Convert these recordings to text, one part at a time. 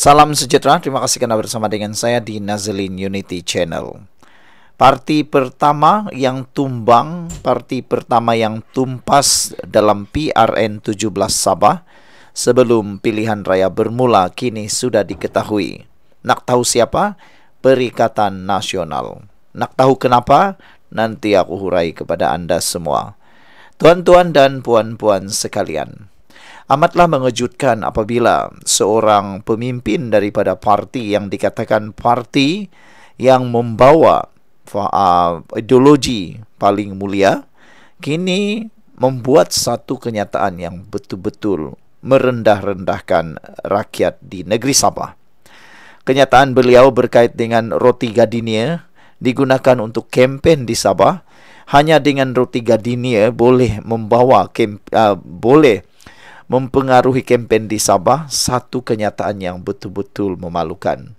Salam sejahtera, terima kasih karena bersama dengan saya di Nazlin Unity Channel. Parti pertama yang tumbang, parti pertama yang tumpas dalam PRN 17 Sabah sebelum pilihan raya bermula kini sudah diketahui. Nak tahu siapa? Perikatan Nasional. Nak tahu kenapa? Nanti aku hurai kepada Anda semua. Tuan-tuan dan puan-puan sekalian, amatlah mengejutkan apabila seorang pemimpin daripada parti yang dikatakan parti yang membawa ideologi paling mulia kini membuat satu kenyataan yang betul-betul merendah-rendahkan rakyat di negeri Sabah. Kenyataan beliau berkait dengan roti gardenia digunakan untuk kempen di Sabah. Hanya dengan roti gardenia boleh boleh mempengaruhi kempen di Sabah, satu kenyataan yang betul-betul memalukan.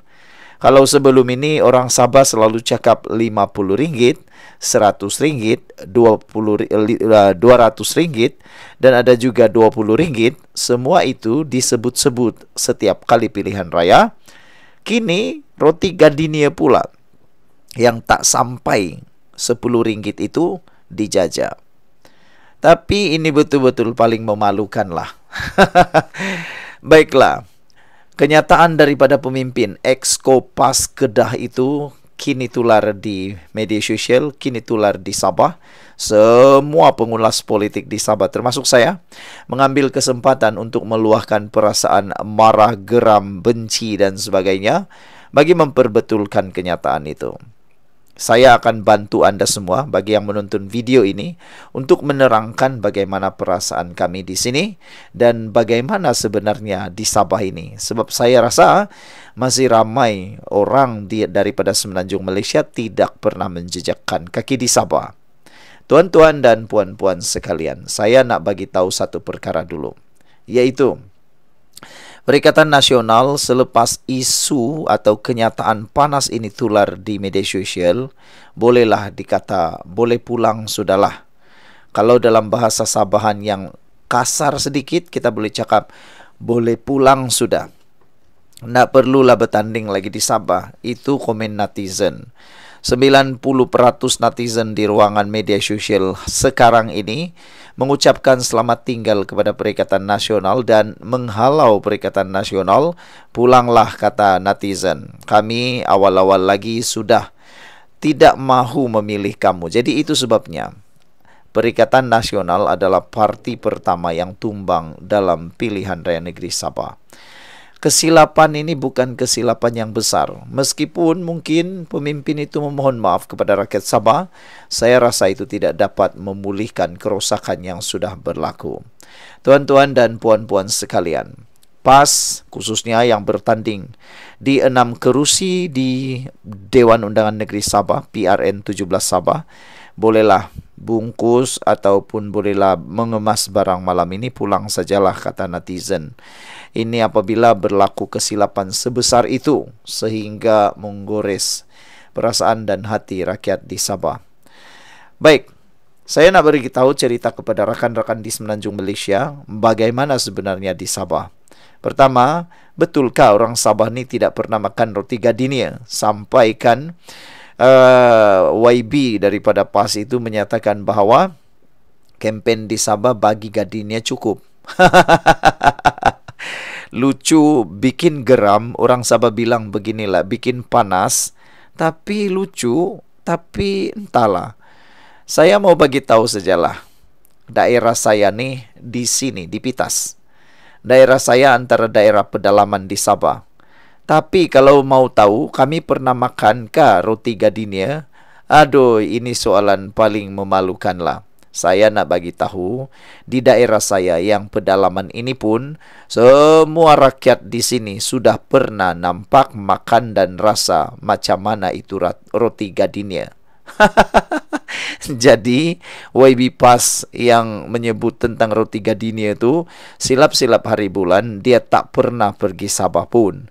Kalau sebelum ini orang Sabah selalu cakap RM50, RM100, RM200 dan ada juga RM20, semua itu disebut-sebut setiap kali pilihan raya. Kini roti gardenia pula yang tak sampai RM10 itu dijajah. Tapi ini betul-betul paling memalukan lah. Baiklah, kenyataan daripada pemimpin ex-Kopas Kedah itu kini tular di media sosial, kini tular di Sabah. Semua pengulas politik di Sabah termasuk saya mengambil kesempatan untuk meluahkan perasaan marah, geram, benci dan sebagainya bagi memperbetulkan kenyataan itu. Saya akan bantu Anda semua bagi yang menonton video ini untuk menerangkan bagaimana perasaan kami di sini dan bagaimana sebenarnya di Sabah ini. Sebab saya rasa masih ramai orang daripada Semenanjung Malaysia tidak pernah menjejakkan kaki di Sabah. Tuan-tuan dan puan-puan sekalian, saya nak bagi tahu satu perkara dulu, yaitu Perikatan Nasional selepas isu atau kenyataan panas ini tular di media sosial, bolehlah dikata, boleh pulang sudahlah. Kalau dalam bahasa Sabahan yang kasar sedikit, kita boleh cakap, boleh pulang sudah. Tak perlulah bertanding lagi di Sabah. Itu komen netizen. 90% netizen di ruangan media sosial sekarang ini mengucapkan selamat tinggal kepada Perikatan Nasional dan menghalau Perikatan Nasional. Pulanglah, kata netizen. Kami awal-awal lagi sudah tidak mahu memilih kamu. Jadi itu sebabnya Perikatan Nasional adalah parti pertama yang tumbang dalam pilihan raya negeri Sabah. Kesilapan ini bukan kesilapan yang besar. Meskipun mungkin pemimpin itu memohon maaf kepada rakyat Sabah, saya rasa itu tidak dapat memulihkan kerosakan yang sudah berlaku. Tuan-tuan dan puan-puan sekalian, PAS khususnya yang bertanding di 6 kerusi di Dewan Undangan Negeri Sabah, PRN 17 Sabah, bolehlah bungkus ataupun bolehlah mengemas barang malam ini, pulang sajalah, kata netizen. Ini apabila berlaku kesilapan sebesar itu sehingga menggores perasaan dan hati rakyat di Sabah. Baik, saya nak beritahu cerita kepada rakan-rakan di Semenanjung Malaysia bagaimana sebenarnya di Sabah. Pertama, betulkah orang Sabah ni tidak pernah makan roti gardenia? Sampaikan YB daripada PAS itu menyatakan bahawa kempen di Sabah bagi gardenia cukup. Lucu, bikin geram. Orang Sabah bilang beginilah, bikin panas, tapi lucu, tapi entahlah. Saya mau bagi tahu sajalah. Daerah saya nih di sini, di Pitas. Daerah saya antara daerah pedalaman di Sabah. Tapi kalau mau tahu, kami pernah makankah roti gardenia? Aduh, ini soalan paling memalukan lah. Saya nak bagi tahu, di daerah saya yang pedalaman ini pun, semua rakyat di sini sudah pernah nampak, makan dan rasa macam mana itu roti gardenia. Jadi, YB PAS yang menyebut tentang roti gardenia itu, silap-silap hari bulan, dia tak pernah pergi Sabah pun.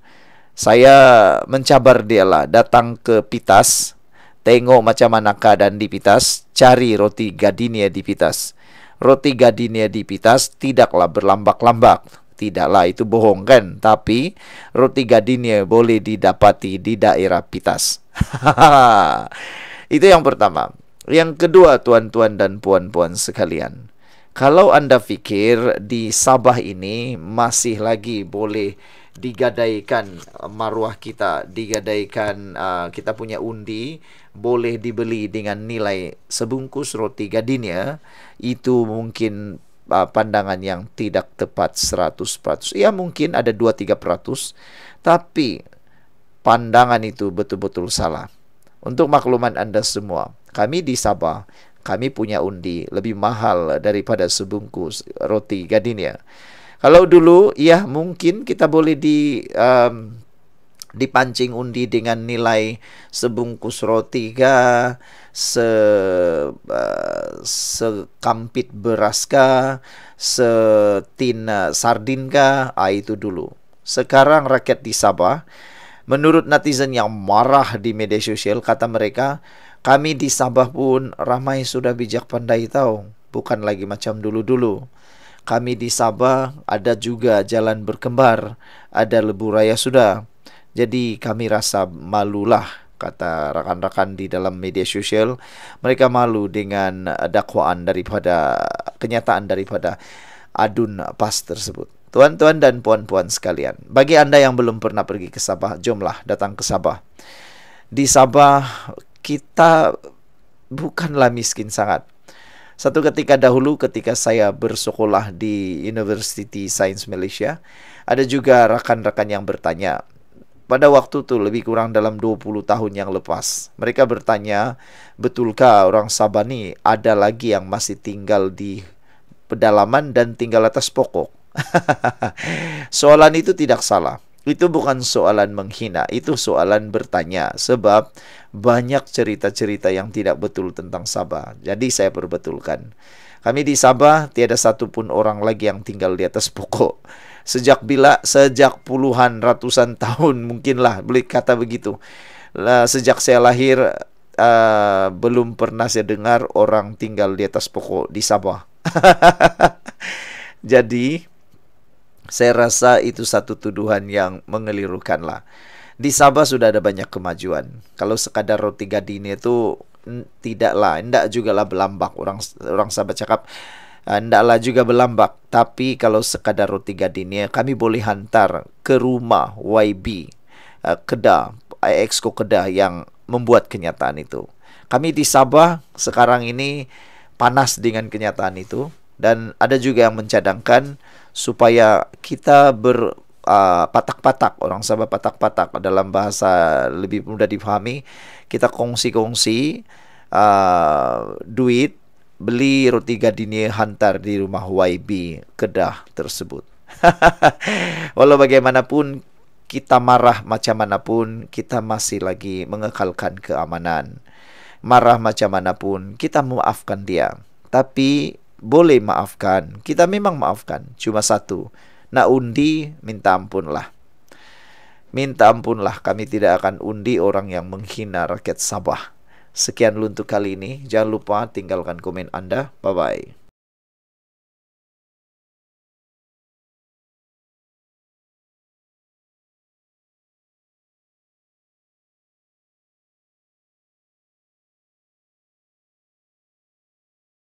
Saya mencabar dia lah, datang ke Pitas, tengok macam mana keadaan di Pitas, cari roti gardenia di Pitas. Roti gardenia di Pitas tidaklah berlambak-lambak. Tidaklah, itu bohong kan. Tapi roti gardenia boleh didapati di daerah Pitas. Itu yang pertama. Yang kedua, tuan-tuan dan puan-puan sekalian, kalau Anda fikir di Sabah ini masih lagi boleh digadaikan maruah kita, digadaikan kita punya undi, boleh dibeli dengan nilai sebungkus roti gardenia, itu mungkin pandangan yang tidak tepat 100%. Ya mungkin ada 2-3%, tapi pandangan itu betul-betul salah. Untuk makluman Anda semua, kami di Sabah, kami punya undi lebih mahal daripada sebungkus roti gardenia. Kalau dulu, ya mungkin kita boleh dipancing undi dengan nilai sebungkus roti kah, sekampit beras kah, setin sardin kah, itu dulu. Sekarang rakyat di Sabah, menurut netizen yang marah di media sosial, kata mereka, kami di Sabah pun ramai sudah bijak pandai tahu. Bukan lagi macam dulu-dulu. Kami di Sabah ada juga jalan berkembar, ada lebuh raya sudah. Jadi kami rasa malulah, kata rakan-rakan di dalam media sosial. Mereka malu dengan dakwaan daripada, kenyataan daripada adun PAS tersebut. Tuan-tuan dan puan-puan sekalian, bagi Anda yang belum pernah pergi ke Sabah, jomlah datang ke Sabah. Di Sabah kita bukanlah miskin sangat. Satu ketika dahulu ketika saya bersekolah di University Science Malaysia, ada juga rakan-rakan yang bertanya. Pada waktu itu lebih kurang dalam 20 tahun yang lepas. Mereka bertanya, betulkah orang Sabah ni ada lagi yang masih tinggal di pedalaman dan tinggal atas pokok? Soalan itu tidak salah. Itu bukan soalan menghina, itu soalan bertanya. Sebab banyak cerita-cerita yang tidak betul tentang Sabah. Jadi saya perbetulkan. Kami di Sabah tiada satupun orang lagi yang tinggal di atas pokok. Sejak puluhan ratusan tahun mungkinlah, boleh kata begitu. Sejak saya lahir belum pernah saya dengar orang tinggal di atas pokok di Sabah. Jadi saya rasa itu satu tuduhan yang mengelirukan lah. Di Sabah sudah ada banyak kemajuan. Kalau sekadar roti gardenia itu tidak juga lah berlambak. Orang Sabah cakap ndaklah juga berlambak. Tapi kalau sekadar roti gardenia, kami boleh hantar ke rumah YB Kedah, Exco Kedah yang membuat kenyataan itu. Kami di Sabah sekarang ini panas dengan kenyataan itu. Dan ada juga yang mencadangkan supaya kita patak-patak, orang Sabah patak-patak dalam bahasa lebih mudah dipahami, kita kongsi-kongsi duit, beli roti gardenia, hantar di rumah YB Kedah tersebut. Walau bagaimanapun, kita marah macam manapun, kita masih lagi mengekalkan keamanan. Marah macam manapun, kita memaafkan dia. Tapi boleh maafkan, kita memang maafkan. Cuma satu, nak undi, minta ampunlah. Minta ampunlah, kami tidak akan undi orang yang menghina rakyat Sabah. Sekian untuk kali ini. Jangan lupa tinggalkan komen Anda. Bye-bye.